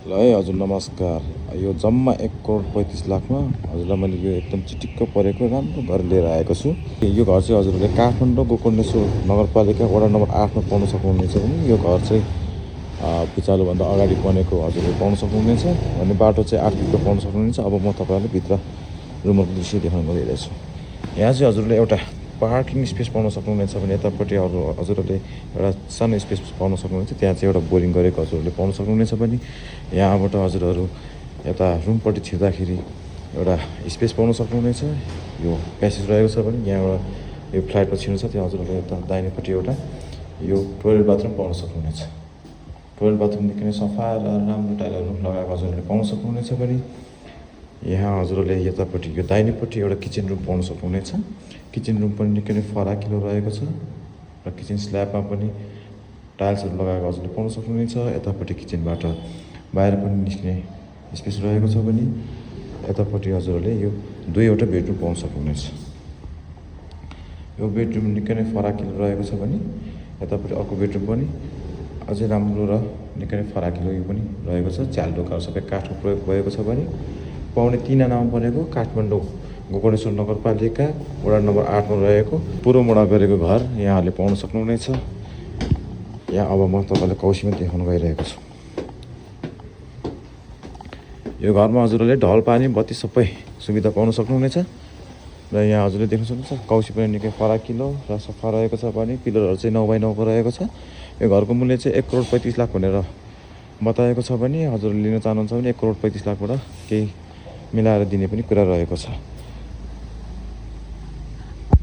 ल है हजुर नमस्कार। यो जम्मा 1,35,00,000 मा हजुरलाई मैले यो एकदम चिटिक्क परेको राम्रो घर लिएर आएको छु। यो घर चाहिँ हजुरहरूले काठमाडौँ गोकर्णेश्वर नगरपालिका वडा नम्बर 8 मा पाउन सक्नुहुनेछ भने यो घर चाहिँ पिछालोभन्दा अगाडि बनेको हजुरले पाउन सक्नुहुनेछ भने बाटो चाहिँ 8 फिटको पाउन सक्नुहुनेछ। अब म तपाईँहरूलाई भित्र रुमको दृश्य देखाउन गइरहेछु। यहाँ चाहिँ हजुरले एउटा पार्किङ स्पेस पाउन सक्नुहुनेछ भने यतापट्टि हजुरहरूले एउटा सानो स्पेस पाउन सक्नुहुनेछ। त्यहाँ चाहिँ एउटा बोरिङ गरेको हजुरहरूले पाउन सक्नुहुनेछ भने यहाँबाट हजुरहरू यता रुमपट्टि छिर्दाखेरि एउटा स्पेस पाउन सक्नुहुनेछ। यो प्यासेज रहेको छ भने यहाँबाट यो फ्ल्याटमा छिर्नु छ त्यहाँ हजुरहरूले यता दाहिनेपट्टि एउटा यो टोइलेट बाथरुम पाउन सक्नुहुनेछ। टोइलेट बाथरुम निकै नै सफा र राम्रो टाइलहरू लगाएको हजुरहरूले पाउन सक्नुहुनेछ भने यहाँ हजुरहरूले यतापट्टि यो दाहिनेपट्टि एउटा किचन रुम पाउन सक्नुहुनेछ। किचन रुम पनि निकै नै फराकिलो रहेको छ र किचन स्ल्याबमा पनि टाइल्सहरू लगाएको हजुरले पाउन सक्नुहुनेछ। यतापट्टि किचनबाट बाहिर पनि निस्किने स्पेस रहेको छ भने यतापट्टि हजुरहरूले यो दुईवटा बेडरुम पाउन सक्नुहुनेछ। यो बेडरुम निकै नै फराकिलो रहेको छ भने यतापट्टि अर्को बेडरुम पनि अझै राम्रो र निकै नै फराकिलो यो पनि रहेको छ। झ्याल ढोकाहरू सबै काठको प्रयोग भएको छ भने पाउने 3 आनामा बनेको काठमाडौँ गोकर्णेश्वर नगरपालिका वडा नम्बर 8 मा रहेको पूर्वमुडा गरेको घर यहाँहरूले पाउन सक्नुहुनेछ। यहाँ अब म तपाईँलाई कौशीमा देखाउन गइरहेको छु। यो घरमा हजुरहरूले ढल पानी बत्ती सबै सुविधा पाउन सक्नुहुनेछ र यहाँ हजुरले देख्न सक्नुहुन्छ कौशी पनि निकै फराकिलो र सफा रहेको छ भने पिलरहरू चाहिँ 9x9 को रहेको छ। यो घरको मूल्य चाहिँ 1,35,00,000 भनेर बताएको छ भने हजुरले लिन चाहनुहुन्छ भने 1,35,00,000 बाट केही मिलाएर दिने पनि कुरा रहेको छ।